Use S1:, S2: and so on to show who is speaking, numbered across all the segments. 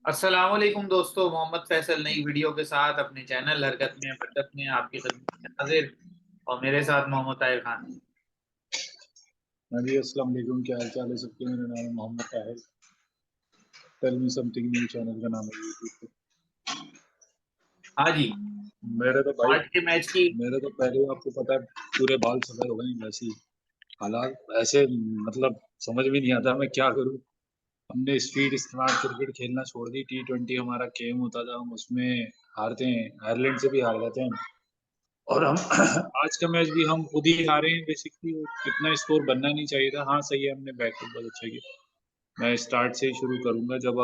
S1: अस्सलाम वालेकुम दोस्तों, मोहम्मद फैसल नई वीडियो के साथ अपने चैनल हरकत में बरकत में आपकी खिदमत में हाजिर। और मेरे साथ मोहम्मद ताहिर खान।
S2: हाँ जी, अस्सलाम वालेकुम। क्या हाल चाल है सबके? मेरा नाम है Mohammad Tahir. Tell me something new channel का नाम है यूट्यूब पे।
S1: हाँ जी।
S2: मेरे तो भाई,
S1: आज के मैच की
S2: मेरे तो पहले ही आपको पता है पूरे बाल सफेद हो गए हैं। वैसे ही हालात ऐसे, मतलब समझ में नहीं आता मैं क्या करूं। हमने स्ट्रीट स्मार्ट क्रिकेट खेलना छोड़ दी। T20 हमारा गेम होता था, हम उसमें हारते हैं, आयरलैंड से भी हार जाते हैं। और हम आज का मैच भी हम खुद ही हारे हैं बेसिकली। इतना स्कोर बनना नहीं चाहिए था। हाँ सही है, हमने बैकअप बहुत अच्छा किया। मैं स्टार्ट से ही शुरू करूंगा। जब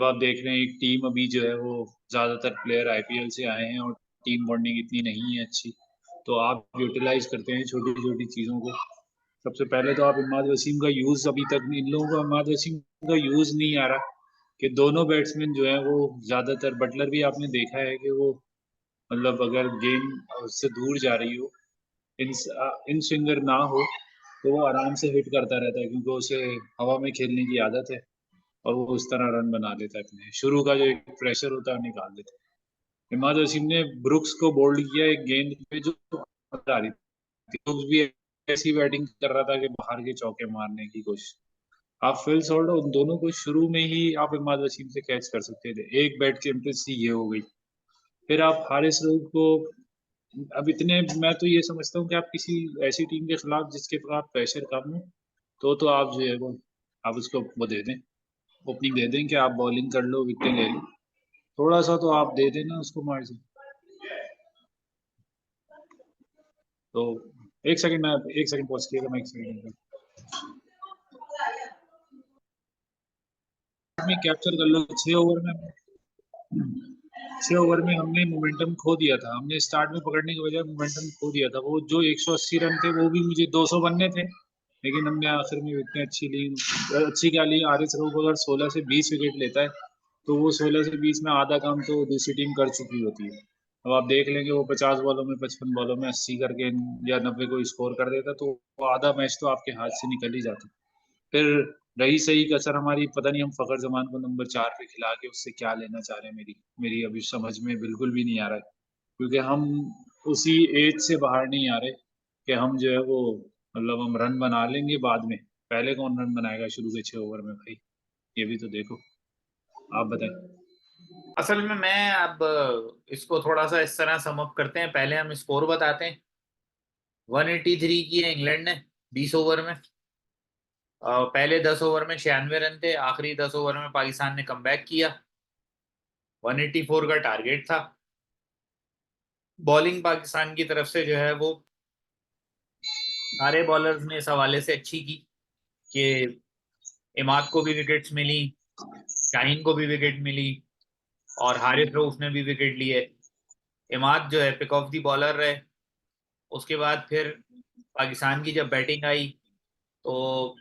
S2: आप देख रहे हैं एक टीम अभी जो है वो ज्यादातर प्लेयर आईपीएल से आए हैं और टीम बॉन्डिंग इतनी नहीं है अच्छी, तो आप यूटिलाइज करते हैं छोटी छोटी चीजों को। सबसे पहले तो आप इमाद वसीम का यूज, अभी तक इन लोगों को इमाद वसीम का यूज नहीं आ रहा कि दोनों बैट्समैन जो है वो ज्यादातर, बटलर भी आपने देखा है कि वो, मतलब अगर गेम उससे दूर जा रही हो, इन इन स्विंगर ना हो, तो वो आराम से हिट करता रहता है क्योंकि उसे हवा में खेलने की आदत है। और वो उस तरह रन बना लेता है, अपने शुरू का जो एक प्रेशर होता है वो निकाल देता है। इमाद वसीम ने ब्रुक्स को बोल्ड किया एक गेंद पे जो आ रही थी। ब्रुक्स भी ऐसी बैटिंग कर रहा था कि बाहर के चौके मारने की कोशिश। आप फिल सॉल्ट उन दोनों को शुरू में ही आप इमाद वसीम से कैच कर सकते थे। एक बैट की एम्प्रेस ये हो गई। फिर आप हारिस रऊफ को, अब इतने, मैं तो ये समझता हूँ कि आप किसी ऐसी टीम के खिलाफ जिसके खिलाफ प्रेशर कम हो, तो आप जो है वो, आप उसको वो दे दें, ओपनिंग दे दें कि आप बॉलिंग कर लो, विकेट ले लो। थोड़ा सा तो आप दे देना उसको मार्जिन। तो एक सेकंड, मैं एक सेकंड पॉज किएगा, मैं एक सेकंड में कैप्चर कर लो। 6 ओवर में, 6 ओवर में हमने मोमेंटम खो दिया था। हमने स्टार्ट में पकड़ने की बजाय मोमेंटम खो दिया था। वो जो 180 रन थे वो भी मुझे 200 बनने थे, लेकिन हमने आखिर में इतनी अच्छी ली, अच्छी क्या ली। आरिस रऊफ अगर 16 से 20 विकेट लेता है, तो वो 16 से 20 में आधा काम तो दूसरी टीम कर चुकी होती है। अब आप देख लेंगे वो 50 बॉलों में, 55 बॉलों में 80 करके या 90 को स्कोर कर देता, तो वो आधा मैच तो आपके हाथ से निकल ही जाता। फिर रही सही कसर हमारी, पता नहीं हम फखर जमान को नंबर 4 पे खिला के उससे क्या लेना चाह रहे हैं, मेरी मेरी अभी समझ में बिल्कुल भी नहीं आ रहा है। क्योंकि हम उसी एज से बाहर नहीं आ रहे कि हम जो है वो, मतलब हम रन बना लेंगे बाद में। पहले कौन रन बनाएगा शुरू के 6 ओवर में भाई? ये भी तो देखो। आप बताएं।
S1: असल में मैं अब इसको थोड़ा सा इस तरह सम अप करते हैं। पहले हम स्कोर बताते हैं। 183 किए इंग्लैंड ने 20 ओवर में। पहले 10 ओवर में 96 रन थे। आखिरी 10 ओवर में पाकिस्तान ने कमबैक किया। 184 का टारगेट था। बॉलिंग पाकिस्तान की तरफ से जो है वो सारे बॉलर्स ने इस हवाले से अच्छी की कि इमाद को भी विकेट्स मिली, शाहीन को भी विकेट मिली, और हारिस रऊफ ने भी विकेट लिए। इमाद जो है पिक ऑफ दी बॉलर रहे। उसके बाद फिर पाकिस्तान की जब बैटिंग आई, तो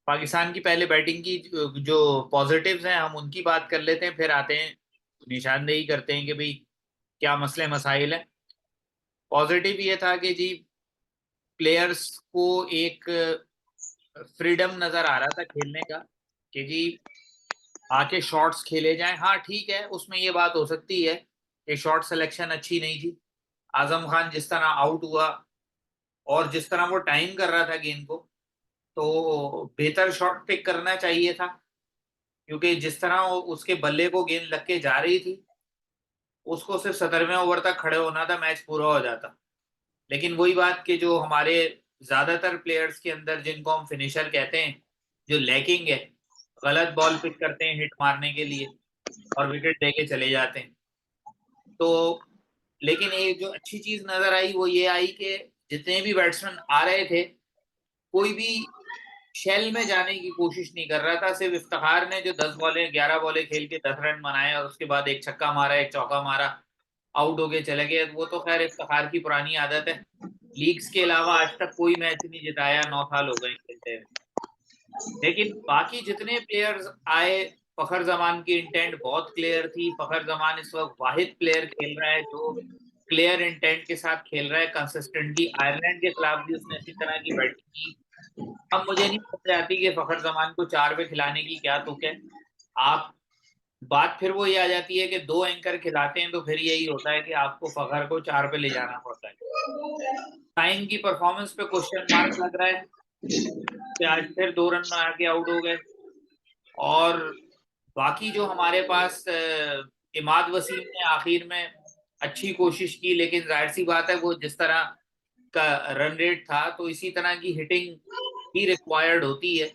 S1: पाकिस्तान की पहले बैटिंग की जो पॉजिटिव्स हैं हम उनकी बात कर लेते हैं, फिर आते हैं निशानदेही करते हैं कि भाई क्या मसले मसाइल हैं। पॉजिटिव ये था कि जी प्लेयर्स को एक फ्रीडम नजर आ रहा था खेलने का कि जी आके शॉट्स खेले जाएं। हाँ ठीक है, उसमें ये बात हो सकती है कि शॉट सिलेक्शन अच्छी नहीं थी। आजम खान जिस तरह आउट हुआ और जिस तरह वो टाइम कर रहा था गेंद को, तो बेहतर शॉट पिक करना चाहिए था। क्योंकि जिस तरह उसके बल्ले को गेंद लग के जा रही थी, उसको सिर्फ 17वें ओवर तक खड़े होना था, मैच पूरा हो जाता। लेकिन वही बात कि जो हमारे ज्यादातर प्लेयर्स के अंदर जिनको हम फिनिशर कहते हैं, जो लैकिंग है, गलत बॉल पिक करते हैं हिट मारने के लिए और विकेट देके चले जाते हैं। तो लेकिन एक जो अच्छी चीज नजर आई वो ये आई कि जितने भी बैट्समैन आ रहे थे, कोई भी शेल में जाने की कोशिश नहीं कर रहा था। सिर्फ इफ्तिखार ने जो 10 बॉलें 11 बॉलें खेल के 10 रन बनाए और उसके बाद एक छक्का मारा, एक चौका मारा, आउट होके चले गए। वो तो खैर इफ्तिखार की पुरानी आदत है। लीग्स के अलावा आज तक कोई मैच नहीं जिताया, 9 साल हो गए खेलते हुए। लेकिन बाकी जितने प्लेयर्स आए, फखर जमान की इंटेंट बहुत क्लियर थी। फखर जमान इस वक्त वाहिद प्लेयर खेल रहा है जो क्लियर इंटेंट के साथ खेल रहा है कंसिस्टेंटली। आयरलैंड के खिलाफ भी उसने इसी तरह की बैटिंग की। अब मुझे नहीं समझ आती कि फखर जमान को 4 पे खिलाने की क्या तुक है। आप बात फिर वो ये आ जाती है कि 2 एंकर खिलाते हैं तो फिर यही होता है कि आपको फखर को 4 पे ले जाना पड़ता है। टाइम की परफॉर्मेंस पे क्वेश्चन मार्क लग रहा है कि आज फिर 2 रन में आके आउट हो गए। और बाकी जो हमारे पास इमाद वसीम ने आखिर में अच्छी कोशिश की, लेकिन जाहिर सी बात है वो जिस तरह का रन रेट था तो इसी तरह की हिटिंग ही रिक्वायर्ड होती है,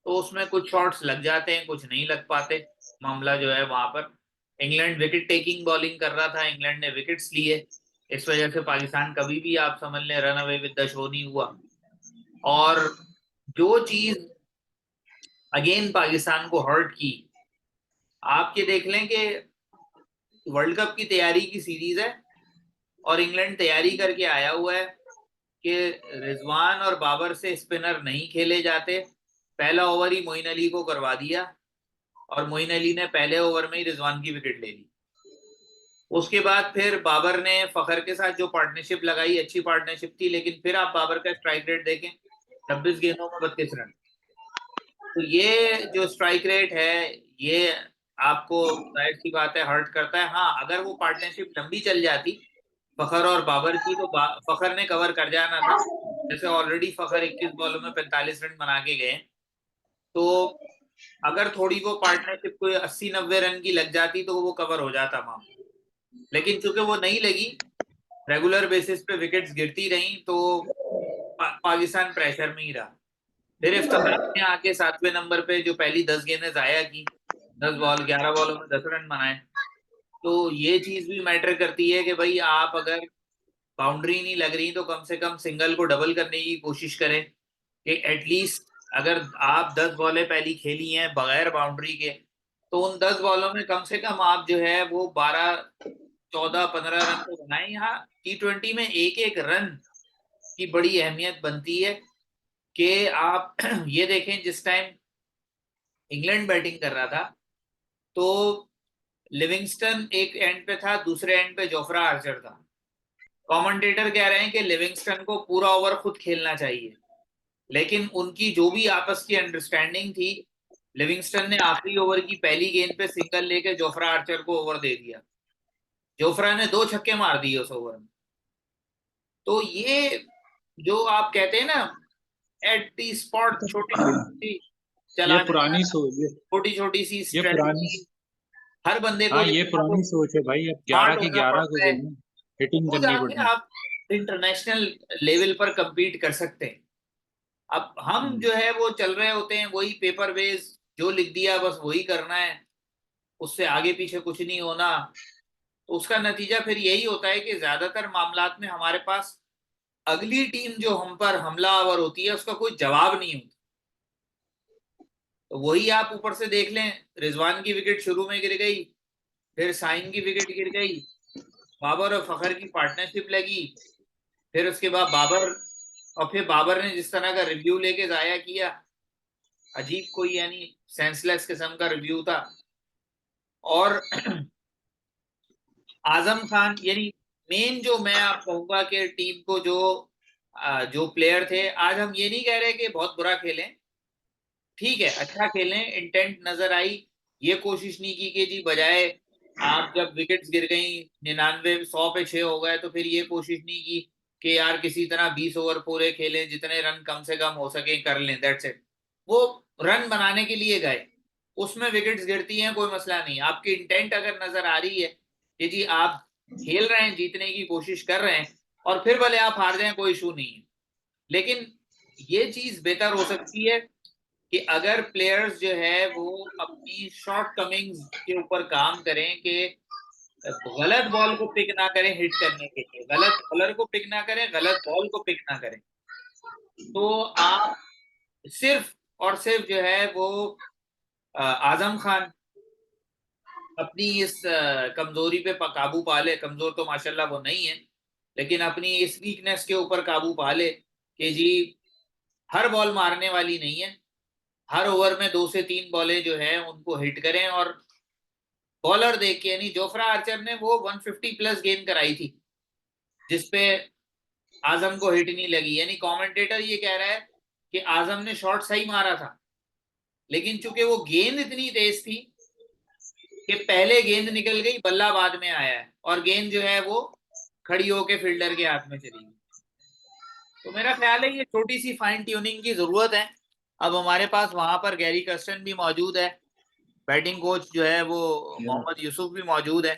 S1: तो उसमें कुछ शॉट्स लग जाते हैं, कुछ नहीं लग पाते। मामला जो है वहां पर इंग्लैंड विकेट टेकिंग बॉलिंग कर रहा था, इंग्लैंड ने विकेट्स लिए, इस वजह से पाकिस्तान कभी भी आप समझ लें run away with the show नहीं हुआ। और जो चीज अगेन पाकिस्तान को हर्ट की, आप ये देख लें कि वर्ल्ड कप की तैयारी की सीरीज है और इंग्लैंड तैयारी करके आया हुआ है कि रिजवान और बाबर से स्पिनर नहीं खेले जाते। पहला ओवर ही मोइन अली को करवा दिया और मोइन अली ने पहले ओवर में ही रिजवान की विकेट ले ली। उसके बाद फिर बाबर ने फखर के साथ जो पार्टनरशिप लगाई, अच्छी पार्टनरशिप थी, लेकिन फिर आप बाबर का स्ट्राइक रेट देखें, 26 गेंदों में 32 रन। तो ये जो स्ट्राइक रेट है ये आपको जाहिर सी बात है हर्ट करता है। हाँ, अगर वो पार्टनरशिप लंबी चल जाती फखर और बाबर की तो फखर ने कवर कर जाना था। जैसे ऑलरेडी फखर 21 बॉलों में 45 रन बना के गए, तो अगर थोड़ी वो पार्टनरशिप कोई 80-90 रन की लग जाती तो वो कवर हो जाता मामला। लेकिन चूंकि वो नहीं लगी, रेगुलर बेसिस पे विकेट्स गिरती रही, तो पाकिस्तान प्रेशर में ही रहा। फिर इफ्तिखार ने आके 7वें नंबर पे जो पहली 10 गेंदें जाया की, 11 बॉलों में 10 रन बनाए। तो ये चीज भी मैटर करती है कि भाई आप अगर बाउंड्री नहीं लग रही तो कम से कम सिंगल को डबल करने की कोशिश करें कि एटलीस्ट अगर आप 10 बॉलें पहली खेली हैं बगैर बाउंड्री के, तो उन 10 बॉलों में कम से कम आप जो है वो 12, 14, 15 रन तो बनाएं। यहाँ T20 में एक एक रन की बड़ी अहमियत बनती है कि आप ये देखें जिस टाइम इंग्लैंड बैटिंग कर रहा था तो लिविंगस्टन एक एंड पे था, दूसरे एंड पे जोफ्रा आर्चर था। कमेंटेटर कह रहे हैं कि लिविंगस्टन को पूरा ओवर खुद खेलना चाहिए, लेकिन उनकी जो भी आपस की अंडरस्टैंडिंग थी, लिविंगस्टन ने आखिरी ओवर की पहली गेंद पे सिंगल लेके जोफ्रा आर्चर को ओवर दे दिया। जोफ्रा ने 2 छक्के मार दिए उस ओवर में। तो ये जो आप कहते हैं ना एट दी स्पॉट, छोटी छोटी
S2: ये
S1: चलाने
S2: पुरानी
S1: का,
S2: सोच
S1: छोटी छोटी सी
S2: ये पुरानी
S1: स्ट्रेटजी, हर बंदे को
S2: हाँ,
S1: जो
S2: ये
S1: है ना वो
S2: पुरानी सोच है भाई। अब
S1: स्मार्ट
S2: 11 के
S1: होना
S2: 11 को
S1: पड़ता
S2: जो
S1: है,
S2: है ना हिटिंग
S1: तो
S2: करनी
S1: जाके
S2: पड़नी।
S1: आप इंटरनेशनल लेवल पर compete कर सकते हैं। अब हम
S2: हम्म।
S1: जो है वो चल रहे होते हैं वही पेपर बेस, जो लिख दिया बस वही करना है, उससे आगे पीछे कुछ नहीं होना। तो उसका नतीजा फिर यही होता है कि ज्यादातर मामलात में हमारे पास अगली टीम जो हम पर हमलावर होती है उसका कोई जवाब नहीं होता। तो वही आप ऊपर से देख लें, रिजवान की विकेट शुरू में गिर गई, फिर साइन की विकेट गिर गई, बाबर और फखर की पार्टनरशिप लगी, फिर उसके बाद बाबर, और फिर बाबर ने जिस तरह का रिव्यू लेके जाया किया, अजीब कोई यानी सेंसलेस किस्म का रिव्यू था। और आजम खान यानी मेन जो मैं आप कहूंगा कि टीम को जो प्लेयर थे, आज हम ये नहीं कह रहे कि बहुत बुरा खेलें, ठीक है अच्छा खेलें, इंटेंट नजर आई। ये कोशिश नहीं की कि जी बजाय आप जब विकेट्स गिर गई 99 100 पे 6 हो गए तो फिर ये कोशिश नहीं की कि यार किसी तरह 20 ओवर पूरे खेलें, जितने रन कम से कम हो सके कर लें, दैट्स इट। वो रन बनाने के लिए गए, उसमें विकेट्स गिरती हैं कोई मसला नहीं, आपकी इंटेंट अगर नजर आ रही है कि जी आप खेल रहे हैं, जीतने की कोशिश कर रहे हैं, और फिर भले आप हार जाएं कोई इशू नहीं है। लेकिन ये चीज बेहतर हो सकती है कि अगर प्लेयर्स जो है वो अपनी शॉर्ट कमिंग्स के ऊपर काम करें कि गलत बॉल को पिक ना करें हिट करने के लिए, गलत बॉलर को पिक ना करें, गलत बॉल को पिक ना करें, तो आप सिर्फ और सिर्फ जो है वो आजम खान अपनी इस कमजोरी पे काबू पा ले, कमजोर तो माशाल्लाह वो नहीं है, लेकिन अपनी इस वीकनेस के ऊपर काबू पा ले कि जी हर बॉल मारने वाली नहीं है, हर ओवर में 2 से 3 बॉलें जो है उनको हिट करें। और बॉलर देख के, यानी जोफ्रा आर्चर ने वो 150 प्लस गेंद कराई थी जिसपे आजम को हिट नहीं लगी, यानी कमेंटेटर ये कह रहा है कि आजम ने शॉट सही मारा था, लेकिन चूंकि वो गेंद इतनी तेज थी कि पहले गेंद निकल गई, बल्ला बाद में आया है, और गेंद जो है वो खड़ी होके फील्डर के हाथ में चली गई। तो मेरा ख्याल है ये छोटी सी फाइन ट्यूनिंग की जरूरत है। अब हमारे पास वहां पर गैरी कर्स्टन भी मौजूद है, बैटिंग कोच जो है वो मोहम्मद यूसुफ भी मौजूद है।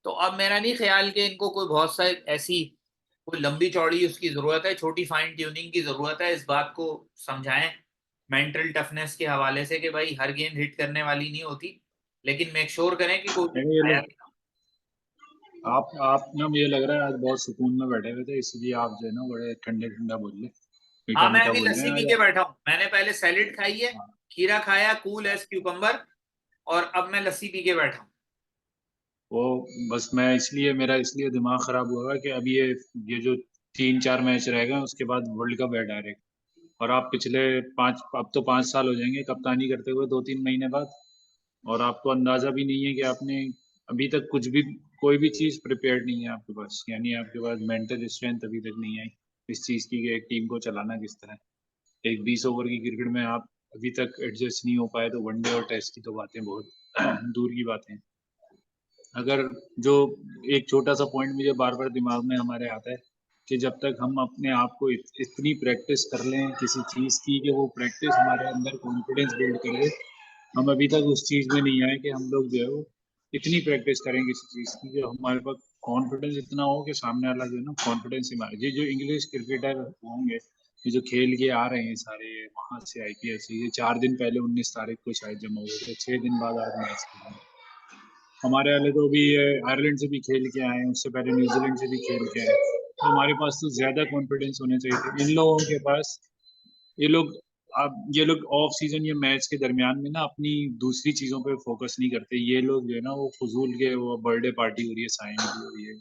S1: तो अब मेरा नहीं ख्याल कि इनको कोई बहुत सा ऐसी कोई लंबी चौड़ी उसकी जरूरत है, छोटी फाइन ट्यूनिंग की जरूरत है। इस बात को समझाएं मेंटल टफनेस के हवाले से कि भाई हर गेंद हिट करने वाली नहीं होती, लेकिन मेक श्योर करें कि कोई
S2: नहीं, ये
S1: आया
S2: लोग
S1: भी ना।
S2: आप ना, मुझे लग रहा है आज बहुत सुकून में बैठे हुए थे, इसलिए आप जो है ना बड़े ठंडे ठंडा बोल रहे, मीठा
S1: हाँ, मैं
S2: मीठा
S1: अभी
S2: बोल रहे
S1: लस्सी
S2: हैं
S1: पी
S2: आज
S1: के
S2: आप।
S1: बैठा हूँ। मैंने पहले सैलेड खाई है,
S2: हाँ।
S1: खीरा खाया कूल एज क्यूकम्बर, और अब मैं लस्सी पी के बैठा हूँ।
S2: वो बस मैं इसलिए, मेरा इसलिए दिमाग खराब हुआ है कि अब ये जो 3-4 मैच रह गए उसके बाद वर्ल्ड कप है डायरेक्ट। और आप पिछले अब तो 5 साल हो जाएंगे कप्तानी करते हुए 2-3 महीने बाद। और आपको अंदाजा भी नहीं है कि आपने अभी तक कुछ भी, कोई भी चीज़ प्रिपेयर्ड नहीं है आपके पास, यानी आपके पास मेंटल स्ट्रेंथ अभी तक नहीं आई इस चीज़ की कि एक टीम को चलाना किस तरह। एक 20 ओवर की क्रिकेट में आप अभी तक एडजस्ट नहीं हो पाए, तो वनडे और टेस्ट की तो बातें बहुत दूर की बातें हैं। अगर जो एक छोटा सा पॉइंट मुझे बार बार दिमाग में हमारे आता है कि जब तक हम अपने आप को इतनी प्रैक्टिस कर लें किसी चीज़ की कि वो प्रैक्टिस हमारे अंदर कॉन्फिडेंस बिल्ड कर ले, हम अभी तक उस चीज़ में नहीं आए कि हम लोग जो है वो इतनी प्रैक्टिस करें किसी चीज़ की कि हमारे पास कॉन्फिडेंस इतना हो कि सामने वाला जो है ना कॉन्फिडेंस ही मारे। ये जो इंग्लिश क्रिकेटर होंगे, ये जो खेल के आ रहे हैं सारे वहां से आईपीएल से, ये 4 दिन पहले 19 तारीख को शायद जमा हुए थे, 6 दिन बाद आज मैच खेले। हमारे वाले तो अभी आयरलैंड से भी खेल के आए हैं, उससे पहले न्यूजीलैंड से भी खेल के आए हैं। तो हमारे पास तो ज्यादा कॉन्फिडेंस होने चाहिए थे इन लोगों के पास। ये लोग अब ये लोग ऑफ सीजन या मैच के दरमियान में ना अपनी दूसरी चीजों पे फोकस नहीं करते। ये लोग जो है ना वो फजूल के, वो बर्थडे पार्टी हो रही है, साइन हो रही है,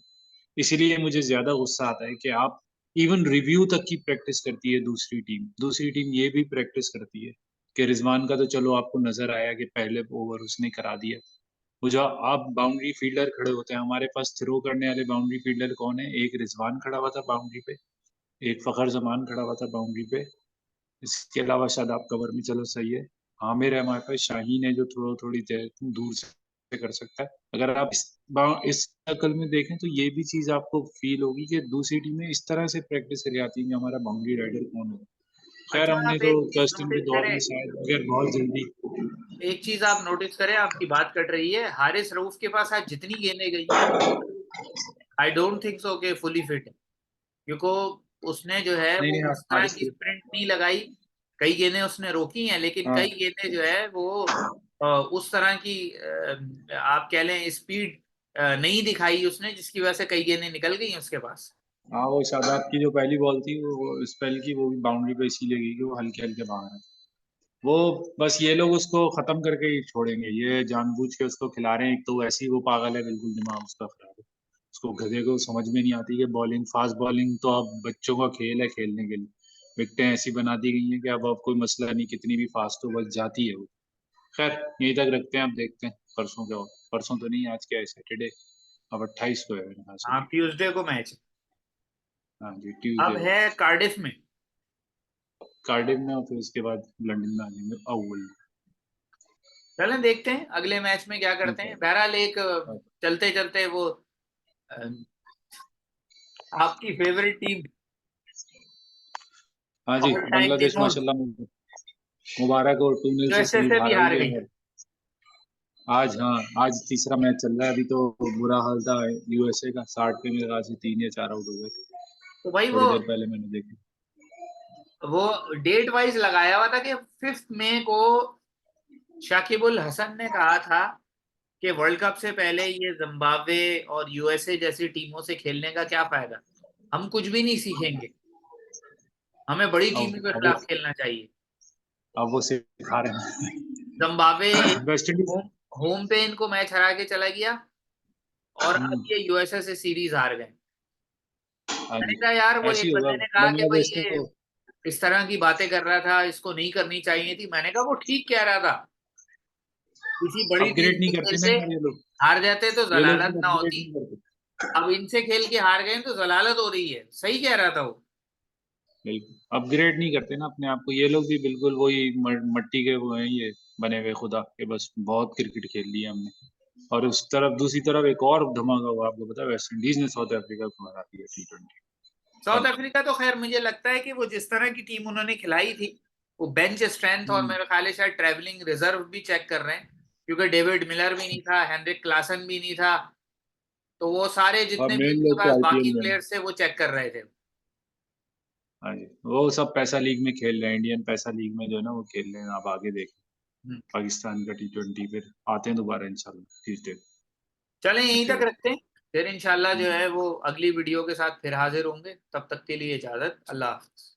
S2: इसीलिए मुझे ज्यादा गुस्सा आता है कि आप इवन रिव्यू तक की प्रैक्टिस करती है दूसरी टीम ये भी प्रैक्टिस करती है कि रिजवान का तो चलो आपको नजर आया कि पहले ओवर उसने करा दिया। वो जो आप बाउंड्री फील्डर खड़े होते हैं, हमारे पास थ्रो करने वाले बाउंड्री फील्डर कौन है? एक रिजवान खड़ा हुआ था बाउंड्री पे, एक फखर जमान खड़ा हुआ था बाउंड्री पे। इसके अलावा शायद आप कवर में, चलो सही है, आमिर है हमारे पास, शाहीन है जो थोड़ी देर दूर से कर सकता है। अगर आप इस सर्कल में देखें तो ये भी चीज आपको फील होगी कि दूसरी टीमें इस तरह से प्रैक्टिस कर जाती हैं कि हमारा बाउंड्री राइडर कौन हो। खैर,
S1: अच्छा,
S2: हमने
S1: आप
S2: तो
S1: एक चीज
S2: कस्टम के
S1: नोटिस
S2: दौर
S1: करें,
S2: में शायद अगर बहुत जल्दी।
S1: एक चीज आप नोटिस करें, आपकी बात कट रही है। हारिस रऊफ के पास आज जितनी गेंदें गई हैं, आई डोंट थिंक सो कि फुली फिट है, क्योंकि उसने जो है
S2: नहीं
S1: वो
S2: नहीं,
S1: उस तरह
S2: हारिस
S1: की स्प्रिंट नहीं लगाई। कई गेंदें उसने रोकी हैं, लेकिन
S2: हाँ
S1: कई गेंदें जो है वो उस तरह की आप कह लें स्पीड नहीं दिखाई उसने, जिसकी वजह से कई गेंदें निकल गई उसके पास।
S2: हाँ, वो शादाब की जो पहली बॉल थी वो स्पेल की, वो भी बाउंड्री पे इसीलिए गई कि वो हल्के हल्के बाहर है। वो बस ये लोग उसको खत्म करके ही छोड़ेंगे, ये जानबूझ के उसको खिला रहे हैं। एक तो वैसे ही वो पागल है, बिल्कुल दिमाग उसका खराब है। उसको गधे को समझ में नहीं आती कि बॉलिंग, फास्ट बॉलिंग तो अब बच्चों का खेल है खेलने के लिए। विकेटें ऐसी बना दी गई हैं कि अब कोई मसला नहीं, कितनी भी फास्ट हो बस जाती है वो। खैर, यहीं तक रखते हैं, अब देखते हैं परसों क्या हो। परसों तो नहीं, आज क्या है, सैटरडे। अब 28 को है मेरे ख्याल से।
S1: हाँ, ट्यूसडे को मैच है।
S2: हाँ जी,
S1: अब
S2: ट्यूसडे को।
S1: है कार्डिफ में।
S2: कार्डिफ में, और फिर उसके बाद लंदन में आ जाएंगे अव्वल।
S1: चलें देखते हैं अगले मैच में क्या करते
S2: ठीक
S1: हैं।
S2: है।
S1: बहरहाल एक
S2: हाँ।
S1: चलते चलते वो अ, आपकी फेवरेट टीम
S2: हाँ जी,
S1: ऑल टाइम
S2: बांग्लादेश
S1: दिनों
S2: माशाल्लाह मुबारक हो, 2-0 से
S1: यूएसए
S2: सीरीज
S1: से भी
S2: हार
S1: हार
S2: गई
S1: गई।
S2: है। आज, हाँ, आज तीसरा मैच चल रहा है। अभी तो बुरा हाल था यूएसए का, 60 पे मेरे ख्याल से 3 या 4 आउट हो गए थे।
S1: तो भाई
S2: थोड़ी देर पहले मैंने देखी।
S1: वो डेट वाइज लगाया हुआ था कि 5 मई को शाकिबुल हसन ने कहा था कि वर्ल्ड कप से पहले ये जिम्बाब्वे और यूएसए जैसी टीमों से खेलने का क्या फायदा, हम कुछ भी नहीं सीखेंगे, हमें बड़ी टीमों के
S2: अब
S1: खिलाफ खेलना चाहिए।
S2: वो सिखा रहे हैं।
S1: Zimbabwe
S2: West Indies.
S1: Home home पे इनको मैच हरा के चला गया, और अब ये यूएसए से सीरीज हार गए।
S2: हाँ
S1: मैंने
S2: जी,
S1: कहा यार, वो
S2: ऐसे
S1: एक
S2: ही होगा
S1: बंदे ने कहा कि भाई
S2: बांग्लादेश
S1: ये
S2: को।
S1: इस तरह की बातें कर रहा था, इसको नहीं करनी चाहिए थी। मैंने कहा वो ठीक कह रहा था, किसी बड़ी टीम
S2: अपग्रेड नहीं
S1: से
S2: करते ना
S1: खेलते
S2: यार ये लोग।
S1: हार जाते तो
S2: ये लोग
S1: जलालत
S2: भी
S1: ना
S2: अपग्रेड
S1: होती।
S2: नहीं करते।
S1: अब इनसे खेल के हार गए तो जलालत हो रही है। सही कह रहा था वो।
S2: बिल्कुल अपग्रेड नहीं करते ना अपने आप को। ये लोग भी बिल्कुल वही मट्टी के वो हैं, ये बने हुए खुदा के, बस बहुत क्रिकेट खेल लिया हमने। और उस तरफ दूसरी तरफ एक और धमाका हुआ, आपको पता है वेस्ट इंडीज ने साउथ अफ्रीका को हरा दिया T20।
S1: साउथ अफ्रीका तो खैर मुझे लगता है कि वो जिस तरह की टीम उन्होंने खिलाई थी, वो बेंच स्ट्रेंथ और मेरे ख्याल है शायद ट्रैवलिंग रिजर्व भी चेक कर रहे हैं, क्योंकि डेविड मिलर भी नहीं था, हेनरिक क्लासन भी नहीं था, तो वो सारे
S2: और
S1: जितने भी
S2: मेन
S1: उनके
S2: लोग तो
S1: पास बाकी
S2: आईपीएल में।
S1: प्लेयर्स थे वो चेक कर रहे थे।
S2: हाँ जी, वो सब पैसा लीग में खेल रहे हैं, इंडियन पैसा लीग में जो है ना वो खेल रहे हैं। आप आगे देखें
S1: हम्म।
S2: पाकिस्तान का T20 फिर आते हैं दोबारा इंशाल्लाह ट्यूसडे।
S1: चलें यहीं तक
S2: ओके।
S1: रखते हैं, फिर इंशाल्लाह जो है वो अगली वीडियो के साथ फिर हाजिर होंगे। तब तक के लिए इजाजत, अल्लाह हाफ़िज़।